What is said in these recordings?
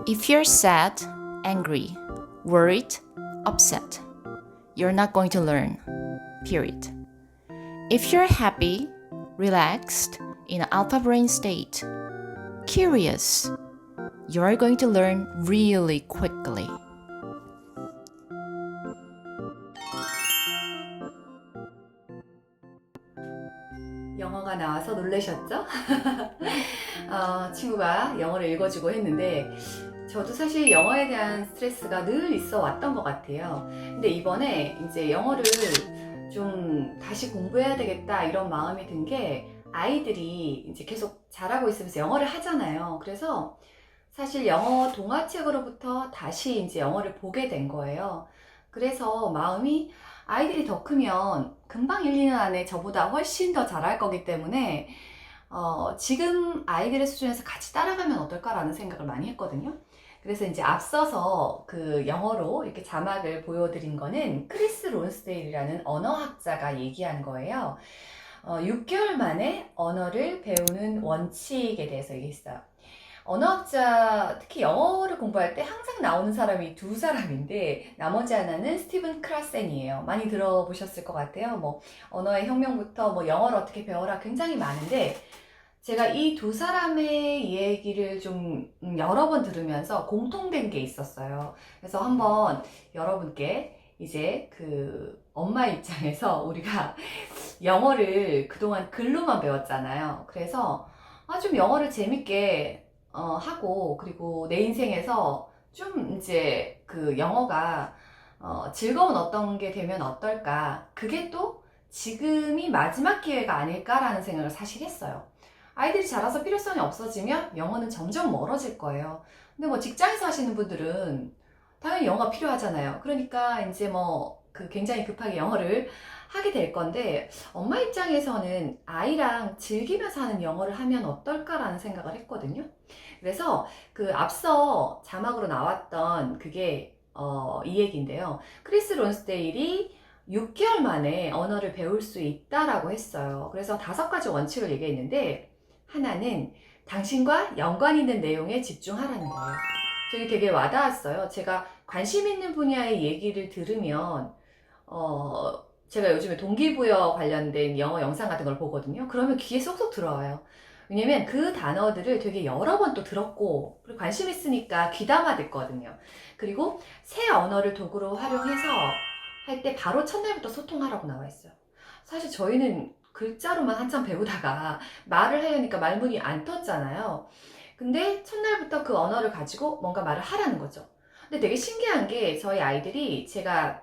If you're sad, angry, worried, upset, you're not going to learn. Period. If you're happy, relaxed, in an alpha brain state, curious, you're going to learn really quickly. 영어가 나와서 놀라셨죠? 친구가 영어를 읽어주고 했는데 저도 사실 영어에 대한 스트레스가 늘 있어 왔던 것 같아요. 근데 이번에 이제 영어를 좀 다시 공부해야 되겠다 이런 마음이 든 게 아이들이 이제 계속 잘하고 있으면서 영어를 하잖아요. 그래서 사실 영어 동화책으로부터 다시 이제 영어를 보게 된 거예요. 그래서 마음이 아이들이 더 크면 금방 1, 2년 안에 저보다 훨씬 더 잘할 거기 때문에 지금 아이들의 수준에서 같이 따라가면 어떨까라는 생각을 많이 했거든요. 그래서 이제 앞서서 그 영어로 이렇게 자막을 보여드린 거는 크리스 론스데일이라는 언어학자가 얘기한 거예요. 6개월 만에 언어를 배우는 원칙에 대해서 얘기했어요. 언어학자, 특히 영어를 공부할 때 항상 나오는 사람이 두 사람인데 나머지 하나는 스티븐 크라센이에요. 많이 들어보셨을 것 같아요. 뭐 언어의 혁명부터 뭐 영어를 어떻게 배워라 굉장히 많은데 제가 이 두 사람의 얘기를 좀 여러 번 들으면서 공통된 게 있었어요. 그래서 한번 여러분께 이제 그 엄마 입장에서 우리가 영어를 그동안 글로만 배웠잖아요. 그래서 좀 영어를 재밌게 하고 그리고 내 인생에서 좀 이제 그 영어가 즐거운 어떤 게 되면 어떨까, 그게 또 지금이 마지막 기회가 아닐까라는 생각을 사실 했어요. 아이들이 자라서 필요성이 없어지면 영어는 점점 멀어질 거예요. 근데 뭐 직장에서 하시는 분들은 당연히 영어가 필요하잖아요. 그러니까 이제 뭐 그 굉장히 급하게 영어를 하게 될 건데 엄마 입장에서는 아이랑 즐기면서 하는 영어를 하면 어떨까라는 생각을 했거든요. 그래서 그 앞서 자막으로 나왔던 그게 이 얘기인데요. 크리스 론스데일이 6개월 만에 언어를 배울 수 있다라고 했어요. 그래서 5가지 원칙을 얘기했는데 하나는 당신과 연관 있는 내용에 집중하라는 거예요. 저게 되게 와닿았어요. 제가 관심 있는 분야의 얘기를 들으면 제가 요즘에 동기부여 관련된 영어 영상 같은 걸 보거든요. 그러면 귀에 쏙쏙 들어와요. 왜냐면 그 단어들을 되게 여러 번 또 들었고, 그리고 관심 있으니까 귀담아 듣거든요. 그리고 새 언어를 도구로 활용해서 할 때 바로 첫날부터 소통하라고 나와 있어요. 사실 저희는 글자로만 한참 배우다가 말을 하려니까 말문이 안 텄잖아요. 근데 첫날부터 그 언어를 가지고 뭔가 말을 하라는 거죠. 근데 되게 신기한 게 저희 아이들이, 제가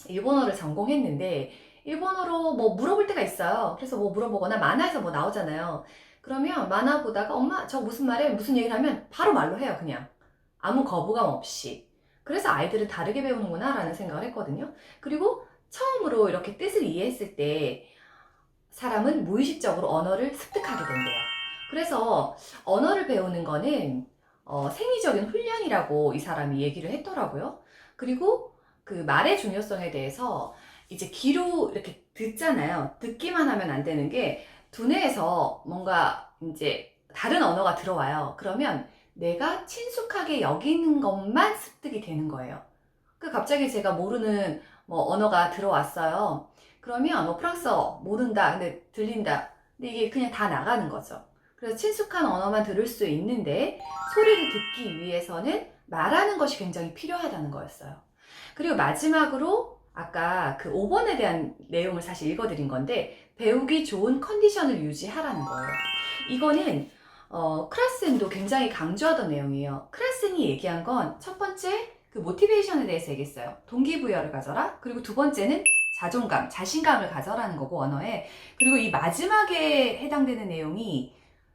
일본어를 전공했는데 일본어로 뭐 물어볼 때가 있어요. 그래서 뭐 물어보거나 만화에서 뭐 나오잖아요. 그러면 만화 보다가 엄마 저 무슨 말해? 무슨 얘기를 하면 바로 말로 해요. 그냥 아무 거부감 없이. 그래서 아이들은 다르게 배우는구나 라는 생각을 했거든요. 그리고 처음으로 이렇게 뜻을 이해했을 때 사람은 무의식적으로 언어를 습득하게 된대요. 그래서 언어를 배우는 거는 생리적인 훈련이라고 이 사람이 얘기를 했더라고요. 그리고 그 말의 중요성에 대해서 이제 귀로 이렇게 듣잖아요. 듣기만 하면 안 되는 게 두뇌에서 뭔가 이제 다른 언어가 들어와요. 그러면 내가 친숙하게 여기는 것만 습득이 되는 거예요. 그 갑자기 제가 모르는 뭐 언어가 들어왔어요. 그러면 뭐 프랑스어 모른다. 근데 들린다. 근데 이게 그냥 다 나가는 거죠. 그래서 친숙한 언어만 들을 수 있는데 소리를 듣기 위해서는 말하는 것이 굉장히 필요하다는 거였어요. 그리고 마지막으로 아까 그 5번에 대한 내용을 사실 읽어드린 건데 배우기 좋은 컨디션을 유지하라는 거예요. 이거는 크라센도 굉장히 강조하던 내용이에요. 크라센이 얘기한 건 첫 번째 그 모티베이션에 대해서 얘기했어요. 동기부여를 가져라. 그리고 두 번째는 자존감, 자신감을 가져라는 거고 언어에. 그리고 이 마지막에 해당되는 내용이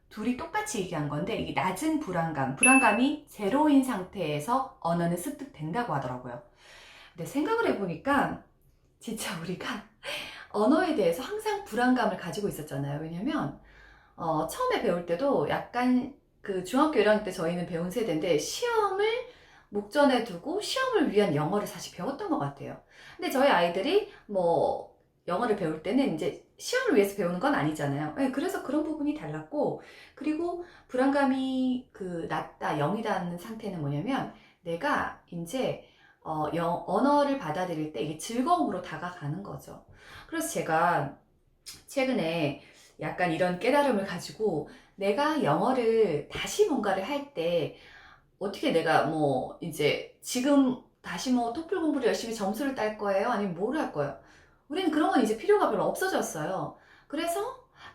둘이 똑같이 얘기한 건데 이게 낮은 불안감, 불안감이 제로인 상태에서 언어는 습득된다고 하더라고요. 근데 생각을 해보니까 진짜 우리가 언어에 대해서 항상 불안감을 가지고 있었잖아요. 왜냐면 처음에 배울 때도 약간 그 중학교 1학년 때 저희는 배운 세대인데 시험을 목전에 두고 시험을 위한 영어를 사실 배웠던 것 같아요. 근데 저희 아이들이 뭐 영어를 배울 때는 이제 시험을 위해서 배우는 건 아니잖아요. 네, 그래서 그런 부분이 달랐고, 그리고 불안감이 낮다, 0이라는 상태는 뭐냐면 내가 이제 언어를 받아들일 때 이게 즐거움으로 다가가는 거죠. 그래서 제가 최근에 약간 이런 깨달음을 가지고 내가 영어를 다시 뭔가를 할 때 어떻게 내가 뭐 이제 지금 다시 뭐 토플 공부를 열심히 점수를 딸 거예요? 아니면 뭘 할 거예요? 우리는 그런 건 이제 필요가 별로 없어졌어요. 그래서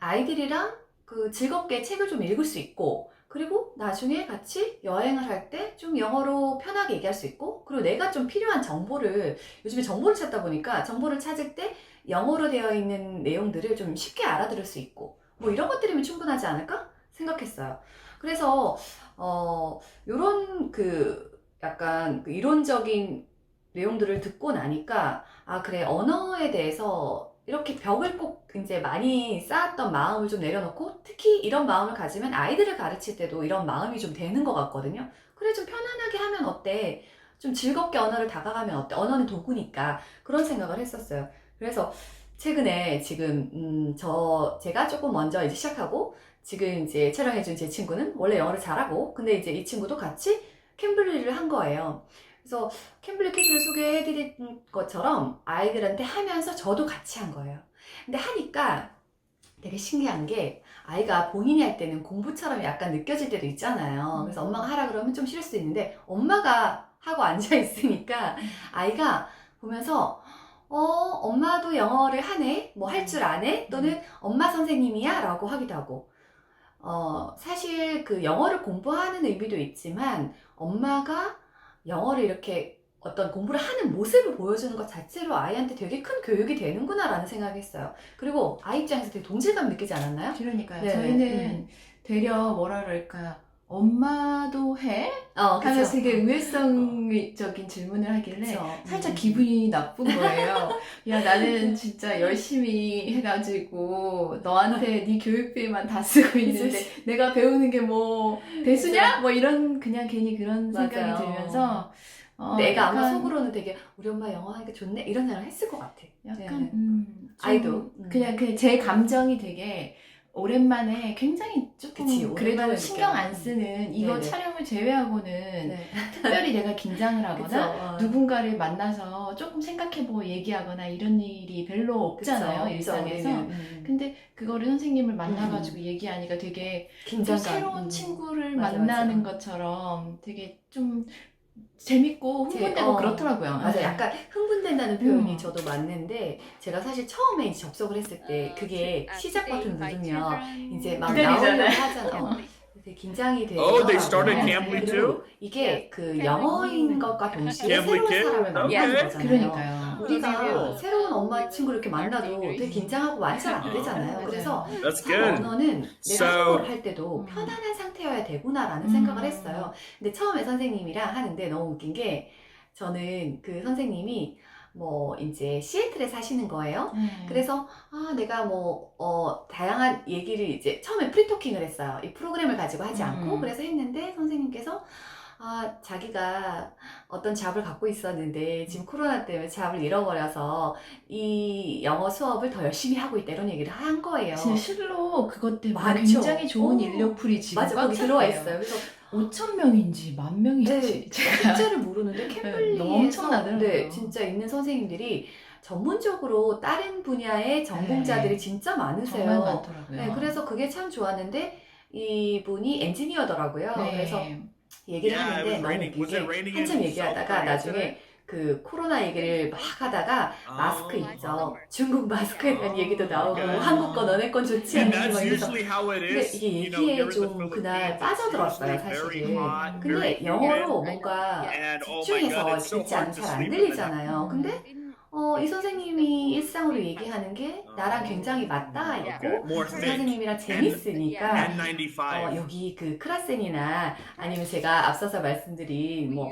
아이들이랑 즐겁게 책을 좀 읽을 수 있고, 그리고 나중에 같이 여행을 할 때 좀 영어로 편하게 얘기할 수 있고, 그리고 내가 좀 필요한 정보를, 요즘에 정보를 찾다 보니까 정보를 찾을 때 영어로 되어 있는 내용들을 좀 쉽게 알아들을 수 있고, 뭐 이런 것들이면 충분하지 않을까 생각했어요. 그래서 요런 약간 이론적인 내용들을 듣고 나니까, 아, 그래, 언어에 대해서 이렇게 벽을 꼭 이제 많이 쌓았던 마음을 좀 내려놓고, 특히 이런 마음을 가지면 아이들을 가르칠 때도 이런 마음이 좀 되는 것 같거든요. 그래, 좀 편안하게 하면 어때? 좀 즐겁게 언어를 다가가면 어때? 언어는 도구니까. 그런 생각을 했었어요. 그래서 최근에 지금, 제가 조금 먼저 이제 시작하고, 지금 이제 촬영해준 제 친구는 원래 영어를 잘하고, 근데 이제 이 친구도 같이 캠블리를 한 거예요. 그래서 캠블리 퀴즈를 소개해드린 것처럼 아이들한테 하면서 저도 같이 한 거예요. 근데 하니까 되게 신기한 게, 아이가 본인이 할 때는 공부처럼 약간 느껴질 때도 있잖아요. 그래서 엄마가 하라 그러면 좀 싫을 수 있는데, 엄마가 하고 앉아 있으니까 아이가 보면서 엄마도 영어를 하네? 뭐 할 줄 아네? 또는 엄마 선생님이야? 라고 하기도 하고, 사실 영어를 공부하는 의미도 있지만 엄마가 영어를 이렇게 어떤 공부를 하는 모습을 보여주는 것 자체로 아이한테 되게 큰 교육이 되는구나 라는 생각을 했어요. 그리고 아이 입장에서 되게 동질감 느끼지 않았나요? 그러니까요. 네. 저희는 되려 뭐라 그럴까, 엄마도 해? 하면서 그쵸. 되게 의외성적인 질문을 하길래 그쵸. 살짝 기분이 나쁜 거예요. 야, 나는 진짜 열심히 해가지고 너한테 네 교육비만 다 쓰고 있는데 내가 배우는 게 뭐 대수냐? 뭐 이런, 그냥 괜히 그런 생각이 맞아요. 들면서 근데 애가 아마 약간, 속으로는 되게 우리 엄마 영어 하니까 좋네? 이런 생각을 했을 것 같아. 약간 네. 좀 아이도. 그냥 제 감정이 되게 오랜만에 굉장히 조금 그치, 그래도 오랜만에 신경 느껴요. 안 쓰는 이거 네네. 촬영을 제외하고는 네. 특별히 내가 긴장을 하거나 그쵸. 누군가를 만나서 조금 생각해보고 얘기하거나 이런 일이 별로 없잖아요, 그쵸, 일상에서. 우리는. 근데 그거를 선생님을 만나가지고 얘기하니까 되게 또 긴장감. 새로운 친구를 맞아, 만나는 맞아. 것처럼 되게 좀 재밌고 흥분되고 그렇더라고요. 맞아, 네. 약간 흥분된다는 표현이 저도 맞는데, 제가 사실 처음에 이제 접속을 했을 때 그게 시작 버튼 누르면 이제 막 기다리잖아요. 나오려고 하잖아. 되게 긴장이 Oh, they started 되더라고요. Cambly 그리고 too? 이게 영어인 것과 동시에 Cambly 새로운 Kid? 사람을 만나는 Okay. 거잖아요. 그러니까요. 우리가 cool. 새로운 엄마 친구를 이렇게 만나도 되게 긴장하고 완전 안 되잖아요. 맞아요. 그래서 That's 참 good. 언어는 내가 So- 한국어를 할 때도 편안한 상태여야 되구나라는 생각을 했어요. 근데 처음에 선생님이랑 하는데 너무 웃긴 게, 저는 그 선생님이 뭐 이제 시애틀에 사시는 거예요. 그래서 내가 뭐 다양한 얘기를 이제 처음에 프리토킹을 했어요. 이 프로그램을 가지고 하지 않고. 그래서 했는데 선생님께서 자기가 어떤 잡을 갖고 있었는데 지금 코로나 때문에 잡을 잃어버려서 이 영어 수업을 더 열심히 하고 있다, 이런 얘기를 한 거예요. 진짜 실로 그것 때문에 많죠. 굉장히 좋은 오, 인력풀이 지금 맞아, 꽉 거기 찼어요. 들어와 있어요. 그래서 5,000명인지 10,000명인지 숫자를 모르는데 너무 캠블리에서 엄청나더라고요. 네, 진짜 있는 선생님들이 전문적으로 다른 분야의 전공자들이 네. 진짜 많으세요. 정말 많더라고요. 네, 그래서 그게 참 좋았는데 이분이 엔지니어더라고요. 네. 그래서 얘기를 Yeah, it 하는데 was 너무 raining. 웃긴 Was it 게, raining 한참 in 얘기하다가 South Korea 나중에 코로나 얘기를 막 하다가 마스크 Oh. 있죠. 중국 마스크에 대한 얘기도 나오고 Okay. 한국 거 너네 건 좋지 And 않니? 막 that's 이래서. usually how it 근데 is. 이게 You know, 얘기에 here in the 좀 그날 Philippines, it's 빠져들었어요, usually very 사실은. hot, 근데 very 영어로 humid. 뭔가 And oh my 집중해서 god, it's so 듣지 않으면 hard to 잘 안 sleep in the night. 들리잖아요. 근데 이 선생님이 일상으로 얘기하는 게 나랑 굉장히 맞닿아 있고, More 그 thick. 선생님이랑 재밌으니까 N95. 여기 크라센이나 아니면 제가 앞서서 말씀드린 뭐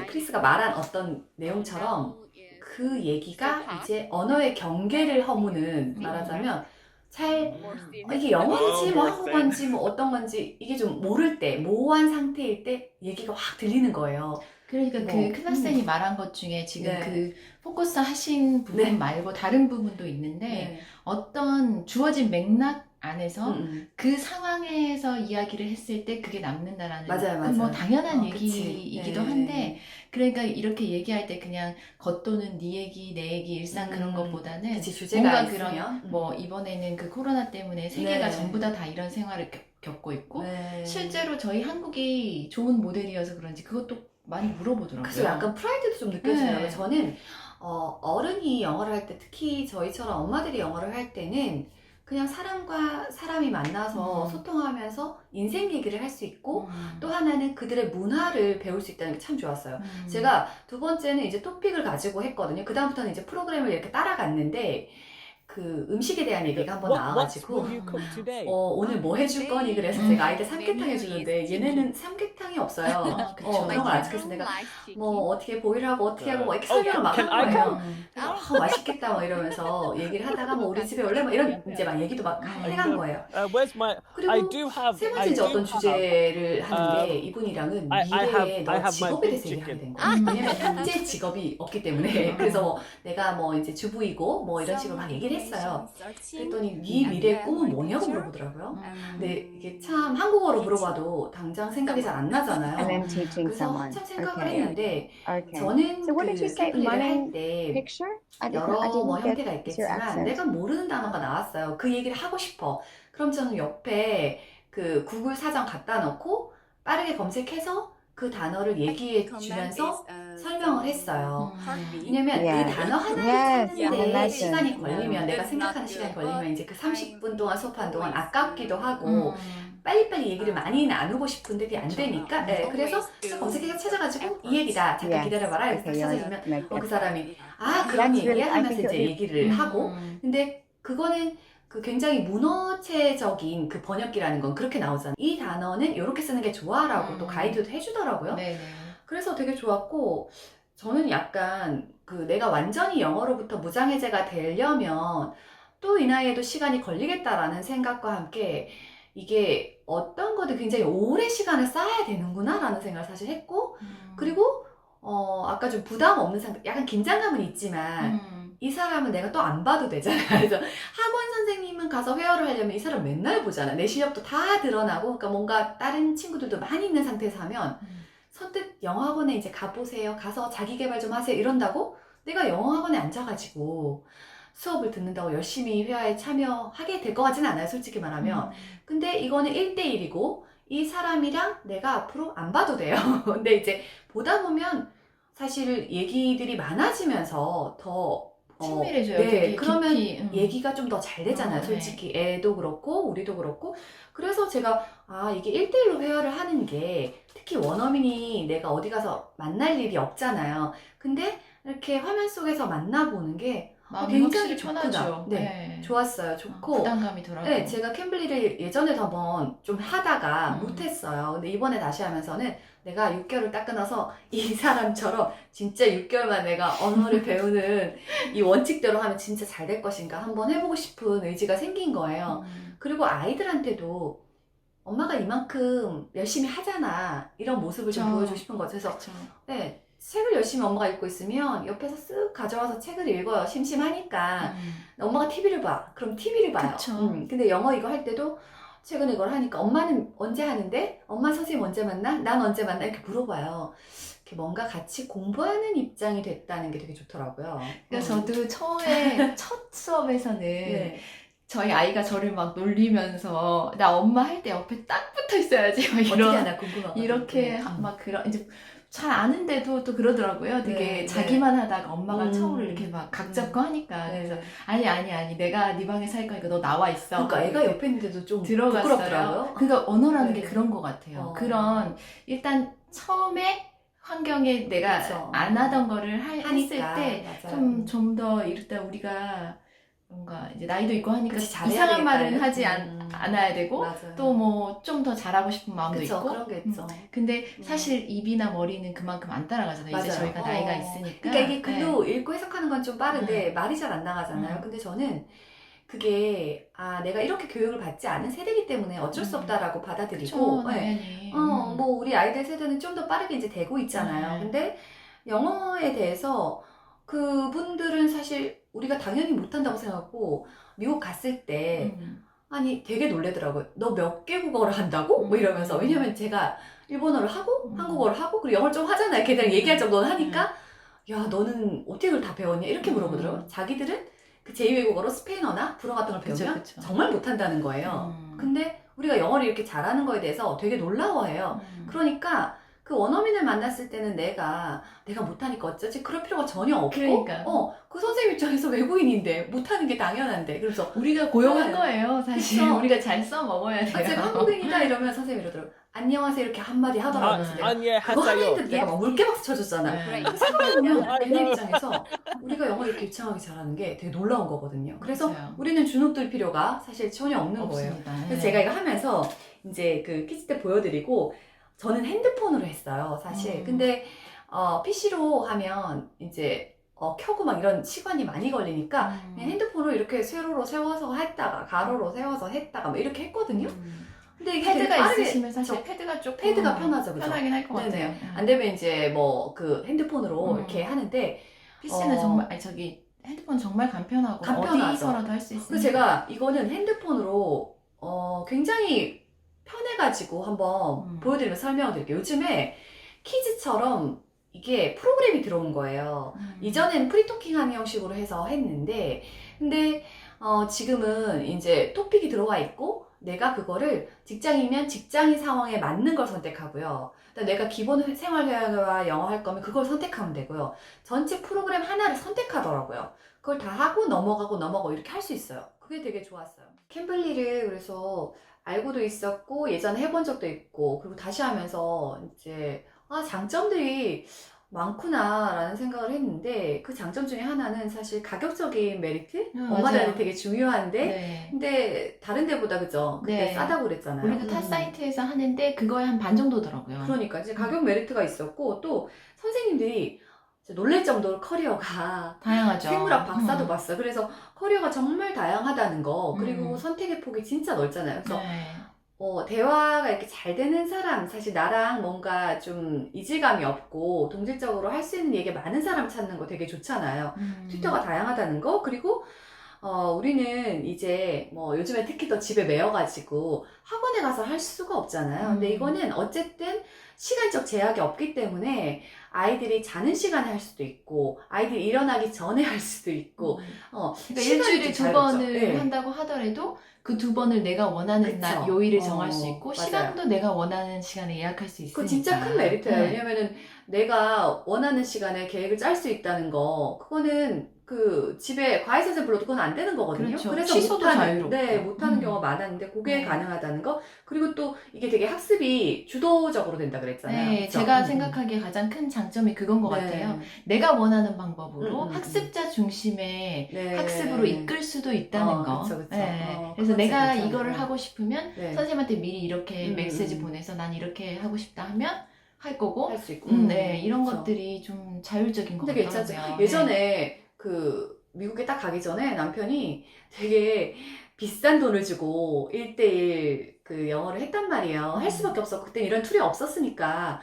크리스가 말한 어떤 내용처럼 그 얘기가 이제 언어의 경계를 허무는, 말하자면 잘 이게 영어인지 뭐 한국어인지 뭐 어떤 건지 이게 좀 모를 때 모호한 상태일 때 얘기가 확 들리는 거예요. 그러니까 뭐, 그 클라스생이 말한 것 중에 지금 네. 그 포커스 하신 부분 네. 말고 다른 부분도 있는데 네. 어떤 주어진 맥락 안에서 음. 그 상황에서 이야기를 했을 때 그게 남는다라는 맞아요, 그건 뭐 맞아요. 당연한 그치. 얘기이기도 네. 한데 그러니까 이렇게 얘기할 때 그냥 겉도는 네 얘기 내 얘기 일상 그런 것보다는 그치, 주제가 뭔가 있으면. 그런 뭐 이번에는 그 코로나 때문에 세계가 네. 전부 다 이런 생활을 겪고 있고 네. 실제로 저희 한국이 좋은 모델이어서 그런지 그것도 많이 물어보더라고요. 그래서 약간 프라이드도 좀 느껴지더라고요. 네. 저는 어른이 영어를 할 때 특히 저희처럼 엄마들이 영어를 할 때는 그냥 사람과 사람이 만나서 소통하면서 인생 얘기를 할 수 있고 또 하나는 그들의 문화를 배울 수 있다는 게 참 좋았어요. 제가 두 번째는 이제 토픽을 가지고 했거든요. 그 다음부터는 이제 프로그램을 이렇게 따라갔는데 그 음식에 대한 얘기가 한번 나와가지고 오늘 뭐 해줄 거니? 그래서 제가 아이들 삼계탕 해주는데 얘네는 삼계탕이 없어요. 그쵸. 그런 걸 아직 해서 내가 뭐 어떻게 보이를 하고 어떻게 하고 뭐 이렇게 설명을 막 한 거예요. 맛있겠다 뭐 이러면서 얘기를 하다가 뭐 우리 집에 원래 뭐 이런 이제 막 얘기도 막 해간 거예요. 그리고 세 번째 이제 어떤 주제를 하는데 이분이랑은 미래에 너 직업에 대해서 얘기하게 된 거예요. 왜냐면 현재 직업이 없기 때문에 그래서 뭐 내가 뭐 이제 주부이고 뭐 이런 식으로 막 얘기를 했어요. 그랬더니 네 미래의 꿈은 뭐냐고 물어보더라고요. 근데 이게 참 한국어로 물어봐도 당장 생각이 잘 안 나잖아요. And I'm teaching 그래서 someone. 한참 생각을 Okay. 했는데 Okay. 저는 So what did you 그 say? 캠플리를 Money 할 때 picture? I 여러 뭐 didn't get 형태가 your 있겠지만 accent. 내가 모르는 단어가 나왔어요. 그 얘기를 하고 싶어. 그럼 저는 옆에 그 구글 사전 갖다 놓고 빠르게 검색해서 그 단어를 얘기해 주면서 설명을 했어요. 왜냐면 Yeah. 그 단어 하나를 Yes, 찾는데 맞아요. 시간이 걸리면 내가 생각하는 시간이 걸리면 이제 그 30분 동안 수업하는 동안 아깝기도 하고 빨리빨리 얘기를 많이 나누고 싶은데 그게 안 되니까 네, 그래서 검색해서 찾아가지고 이 얘기다. 잠깐 Yes. 기다려봐라. 이렇게 Okay, 찾아주면 make 그 it. 사람이 아 그런 That's really- 얘기야 I 하면서 think 이제 it- 얘기를 하고 근데 그거는 그 굉장히 문어체적인 그 번역기라는 건 그렇게 나오잖아요. 이 단어는 이렇게 쓰는 게 좋아라고 또 가이드도 해주더라고요. 네네. 그래서 되게 좋았고 저는 약간 그 내가 완전히 영어로부터 무장해제가 되려면 또 이 나이에도 시간이 걸리겠다라는 생각과 함께 이게 어떤 것도 굉장히 오래 시간을 쌓아야 되는구나 라는 생각을 사실 했고 그리고 아까 좀 부담 없는 상태 약간 긴장감은 있지만 이 사람은 내가 또 안 봐도 되잖아. 그래서 학원 선생님은 가서 회화를 하려면 이 사람 맨날 보잖아. 내 실력도 다 드러나고 그러니까 뭔가 다른 친구들도 많이 있는 상태에서 하면 선뜻 영어학원에 이제 가보세요. 가서 자기계발 좀 하세요. 이런다고 내가 영어학원에 앉아가지고 수업을 듣는다고 열심히 회화에 참여하게 될 것 같지는 않아요. 솔직히 말하면. 근데 이거는 1대1이고 이 사람이랑 내가 앞으로 안 봐도 돼요. 근데 이제 보다 보면 사실 얘기들이 많아지면서 더 친밀해져요. 네, 되게 그러면 깊이, 얘기가 좀 더 잘 되잖아요. 네. 솔직히 애도 그렇고 우리도 그렇고 그래서 제가 이게 1대1로 회화를 하는 게 특히 원어민이 내가 어디 가서 만날 일이 없잖아요. 근데 이렇게 화면 속에서 만나보는 게 마음이 굉장히 확실히 좋구나. 편하죠. 네, 좋았어요. 좋고 부담감이 덜하고. 네, 제가 캠블리를 예전에도 한번 좀 하다가 못했어요. 근데 이번에 다시 하면서는 내가 6개월을 딱 끊어서 이 사람처럼 진짜 6개월만 내가 언어를 배우는 이 원칙대로 하면 진짜 잘 될 것인가 한번 해보고 싶은 의지가 생긴 거예요. 그리고 아이들한테도 엄마가 이만큼 열심히 하잖아. 이런 모습을 좀 그쵸. 보여주고 싶은 거죠. 그래서 그쵸. 네, 책을 열심히 엄마가 읽고 있으면 옆에서 쓱 가져와서 책을 읽어요. 심심하니까. 엄마가 TV를 봐. 그럼 TV를 봐요. 그쵸. 근데 영어 이거 할 때도 최근에 이걸 하니까 엄마는 언제 하는데? 엄마 선생님 언제 만나? 난 언제 만나? 이렇게 물어봐요. 이렇게 뭔가 같이 공부하는 입장이 됐다는 게 되게 좋더라고요. 그러니까 저도 처음에 첫 수업에서는 네. 저희 아이가 저를 막 놀리면서 나 엄마 할 때 옆에 딱 붙어 있어야지 막 어떻게 이런 하나 궁금하거든요. 이렇게 막 그런 이제 잘 아는데도 또 그러더라고요. 되게 네, 자기만 하다가 엄마가 처음으로 이렇게 막 각 잡고 네. 하니까 그래서 아니 내가 네 방에서 할 거니까 너 나와 있어. 그러니까 애가 옆에 있는데도 좀 들어갔어요. 부끄럽더라고요. 그러니까 언어라는 네. 게 그런 것 같아요. 어. 그런 일단 처음에 환경에 내가 그쵸. 안 하던 거를 했을 하니까, 때 맞아요. 좀 더 이럴 우리가 뭔가 이제 나이도 있고 하니까 그치, 잘해야 이상한 말은 되겠다는? 하지 않아야 되고 맞아요. 또 뭐 좀 더 잘하고 싶은 마음도 그쵸, 있고 그런 게 있죠. 근데 사실 입이나 머리는 그만큼 안 따라가잖아요. 이제 맞아요. 저희가 나이가 있으니까. 그러니까 이게 글로 읽고 해석하는 건 좀 빠른데 네. 말이 잘 안 나가잖아요. 근데 저는 그게 내가 이렇게 교육을 받지 않은 세대이기 때문에 어쩔 수 없다라고 받아들이고, 그쵸, 당연히. 뭐 우리 아이들 세대는 좀 더 빠르게 이제 되고 있잖아요. 근데 영어에 대해서 그분들은 사실 우리가 당연히 못한다고 생각하고 미국 갔을 때 아니 되게 놀래더라고요. 너 몇 개 국어를 한다고? 뭐 이러면서. 왜냐면 제가 일본어를 하고 한국어를 하고 그리고 영어를 좀 하잖아요. 걔들이랑 얘기할 정도는 하니까 야 너는 어떻게 그걸 다 배웠냐? 이렇게 물어보더라고요. 자기들은 그 제2외국어로 스페인어나 불어 같은 걸 배우면 그쵸. 정말 못한다는 거예요. 근데 우리가 영어를 이렇게 잘하는 거에 대해서 되게 놀라워해요. 그러니까 그 원어민을 만났을 때는 내가 못하니까 어쩌지? 그럴 필요가 전혀 없고 그러니까. 그 선생님 입장에서 외국인인데 못하는 게 당연한데 그래서 우리가 고용한 네. 거예요, 사실. 그쵸. 우리가 잘 써먹어야 돼요. 제가 한국인이다 이러면 선생님이 이러더라고요. 안녕하세요 이렇게 한마디 하더라고요. 그래서 내가 그거 안녕하세요. 하는데 내가 막 물개박수 쳐줬잖아. 네. 생각해보면 걔네 입장에서 우리가 영어를 이렇게 유창하게 잘하는 게 되게 놀라운 거거든요. 그래서 맞아요. 우리는 주눅들 필요가 사실 전혀 없는 거예요. 없습니다. 그래서 제가 이거 하면서 이제 그 키즈 때 보여드리고 저는 핸드폰으로 했어요, 사실. 근데 PC로 하면 이제 켜고 막 이런 시간이 많이 걸리니까 그냥 핸드폰으로 이렇게 세로로 세워서 했다가 가로로 세워서 했다가 막 이렇게 했거든요. 근데 이게 되게 패드가 빠르게 있으시면 사실 저 패드가 조금 패드가 편하죠, 그죠? 편하긴 할 것 네네. 같아요. 안 되면 이제 뭐 그 핸드폰으로 이렇게 하는데 PC는 정말 핸드폰 정말 간편하고 간편하죠. 어디서라도 할 수 있으니까. 그래서 제가 이거는 핸드폰으로 굉장히 편해가지고 한번 보여드리면서 설명을 드릴게요. 요즘에 키즈처럼 이게 프로그램이 들어온 거예요. 이전엔 프리토킹하는 형식으로 해서 했는데 근데 지금은 이제 토픽이 들어와 있고 내가 그거를 직장이면 직장인 상황에 맞는 걸 선택하고요. 내가 기본 생활회화와 영어 할 거면 그걸 선택하면 되고요. 전체 프로그램 하나를 선택하더라고요. 그걸 다 하고 넘어가고 이렇게 할 수 있어요. 그게 되게 좋았어요. 캠블리를 그래서 알고도 있었고 예전에 해본 적도 있고 그리고 다시 하면서 이제 장점들이 많구나 라는 생각을 했는데 그 장점 중에 하나는 사실 가격적인 메리트? 엄마들한테 맞아요. 되게 중요한데 네. 근데 다른 데보다 그죠? 그때 네. 싸다고 그랬잖아요. 우리도 타 사이트에서 하는데 그거의 한 반 정도더라고요. 그러니까 이제 가격 메리트가 있었고 또 선생님들이 놀랄 정도로 커리어가 다양하죠. 생물학 박사도 봤어요. 그래서 커리어가 정말 다양하다는 거 그리고 음. 선택의 폭이 진짜 넓잖아요. 그래서 네. 대화가 이렇게 잘 되는 사람, 사실 나랑 뭔가 좀 이질감이 없고 동질적으로 할 수 있는 얘기가 많은 사람 찾는 거 되게 좋잖아요. 튜터가 다양하다는 거, 그리고 우리는 이제 뭐 요즘에 특히 더 집에 매여가지고 학원에 가서 할 수가 없잖아요. 근데 이거는 어쨌든 시간적 제약이 없기 때문에 아이들이 자는 시간에 할 수도 있고 아이들이 일어나기 전에 할 수도 있고 그러니까 시간이 일주일에 좀 두 자유롭죠. 번을 네. 한다고 하더라도 그 두 번을 내가 원하는 그쵸. 날 요일을 정할 수 있고 맞아요. 시간도 내가 원하는 시간에 예약할 수 있으니까. 그거 진짜 큰 메리트예요. 네. 왜냐면은 내가 원하는 시간에 계획을 짤 수 있다는 거, 그거는 그 집에 과외 선생님 불러도 그건 안 되는 거거든요. 그렇죠. 그래서 취소도 못하는, 자유롭고. 네, 못하는 경우가 많았는데 그게 네. 가능하다는 거. 그리고 또 이게 되게 학습이 주도적으로 된다 그랬잖아요. 네, 그쵸? 제가 생각하기에 가장 큰 장점이 그건 것 네. 같아요. 내가 원하는 방법으로 학습자 중심의 네. 학습으로 이끌 수도 있다는 거. 그쵸. 네. 그래서 그건 내가 진짜 이거를 괜찮아요. 하고 싶으면 네. 선생님한테 미리 이렇게 음, 메시지 음. 보내서 난 이렇게 하고 싶다 하면 할 거고. 할 수 있고. 네, 이런 그쵸. 것들이 좀 자율적인 것 근데 같더라고요. 괜찮죠. 예전에 그 미국에 딱 가기 전에 남편이 되게 비싼 돈을 주고 1대1 그 영어를 했단 말이에요. 할 수밖에 없었고 그때 이런 툴이 없었으니까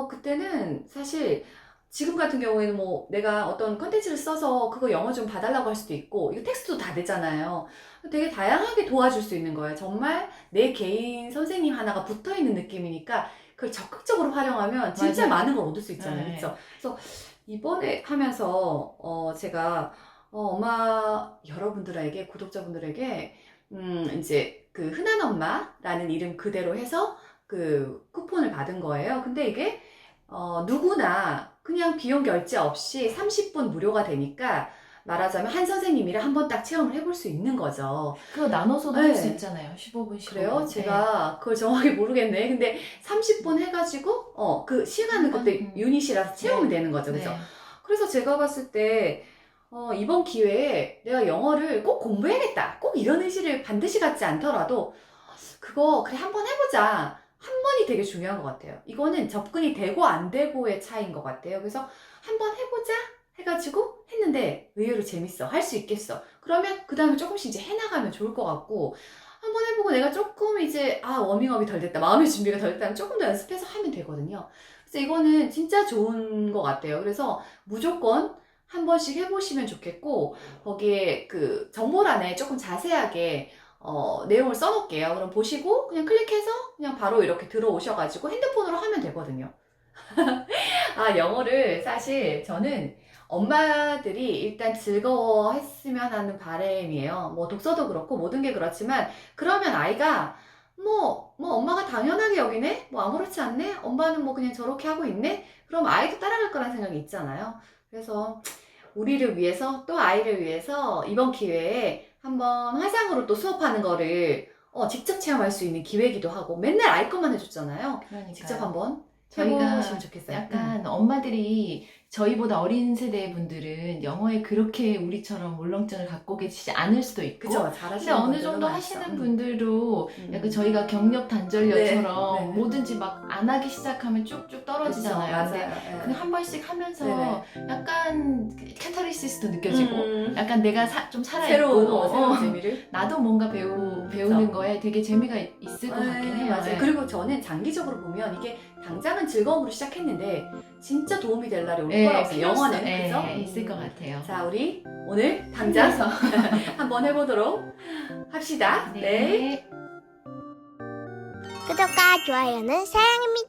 그때는 사실 지금 같은 경우에는 뭐 내가 어떤 컨텐츠를 써서 그거 영어 좀 봐달라고 할 수도 있고 이거 텍스트도 다 되잖아요. 되게 다양하게 도와줄 수 있는 거예요. 정말 내 개인 선생님 하나가 붙어있는 느낌이니까 그걸 적극적으로 활용하면 진짜 맞아요. 많은 걸 얻을 수 있잖아요. 네. 그렇죠? 그래서 이번에 하면서 제가 엄마 여러분들에게 구독자분들에게 이제 그 흔한 엄마라는 이름 그대로 해서 그 쿠폰을 받은 거예요. 근데 이게 누구나 그냥 비용 결제 없이 30분 무료가 되니까 말하자면 한 선생님이랑 한번 딱 체험을 해볼 수 있는 거죠. 그거 나눠서도 네. 할 수 있잖아요. 15분, 15분. 그래요? 제가 그걸 정확히 모르겠네. 근데 30분 해가지고 그 시간은 그때 유닛이라서 체험이 되는 거죠. 그죠? 네. 그래서 제가 봤을 때 이번 기회에 내가 영어를 꼭 공부해야겠다. 꼭 이런 의지를 반드시 갖지 않더라도 그거 그래 한번 해보자. 한 번이 되게 중요한 것 같아요. 이거는 접근이 되고 안 되고의 차이인 것 같아요. 그래서 한번 해보자 해가지고 했는데 의외로 재밌어. 할 수 있겠어. 그러면 그 다음에 조금씩 이제 해나가면 좋을 것 같고, 한번 해보고 내가 조금 이제 워밍업이 덜 됐다, 마음의 준비가 덜 됐다면 조금 더 연습해서 하면 되거든요. 그래서 이거는 진짜 좋은 것 같아요. 그래서 무조건 한 번씩 해보시면 좋겠고, 거기에 그 정보란에 조금 자세하게 내용을 써놓을게요. 그럼 보시고 그냥 클릭해서 그냥 바로 이렇게 들어오셔가지고 핸드폰으로 하면 되거든요. 영어를 사실 저는 엄마들이 일단 즐거워했으면 하는 바람이에요. 뭐 독서도 그렇고 모든 게 그렇지만, 그러면 아이가 뭐 엄마가 당연하게 여기네? 뭐 아무렇지 않네? 엄마는 뭐 그냥 저렇게 하고 있네? 그럼 아이도 따라갈 거라는 생각이 있잖아요. 그래서 우리를 위해서, 또 아이를 위해서 이번 기회에 한번 화상으로 또 수업하는 거를 직접 체험할 수 있는 기회이기도 하고, 맨날 아이 것만 해줬잖아요. 그러니까 직접 한번 저희가 해보시면 좋겠어요. 약간 엄마들이 저희보다 어린 세대 분들은 영어에 그렇게 우리처럼 울렁증을 갖고 계시지 않을 수도 있고, 그죠? 근데 잘하시는 어느 분들은 정도 많죠. 하시는 분들도 음. 약간 저희가 경력 단절녀처럼 네, 네. 뭐든지 막 안 하기 시작하면 쭉쭉 떨어지잖아요. 그쵸, 근데 맞아요. 그냥 한 번씩 하면서 네네. 약간 캐타리시스도 느껴지고, 약간 내가 좀 새로운 살아있고, 새로운 재미를. 나도 뭔가 배우는 거에 되게 재미가 있을 것 같긴 해요. 맞아요. 네. 그리고 저는 장기적으로 보면 이게 당장은 즐거움으로 시작했는데 진짜 도움이 될 날이 올 네, 거라고 생각해요. 영어는. 네, 그죠? 있을 것 같아요. 자, 우리 오늘 당장 한번 해보도록 합시다. 네. 구독과 좋아요는 사랑입니다.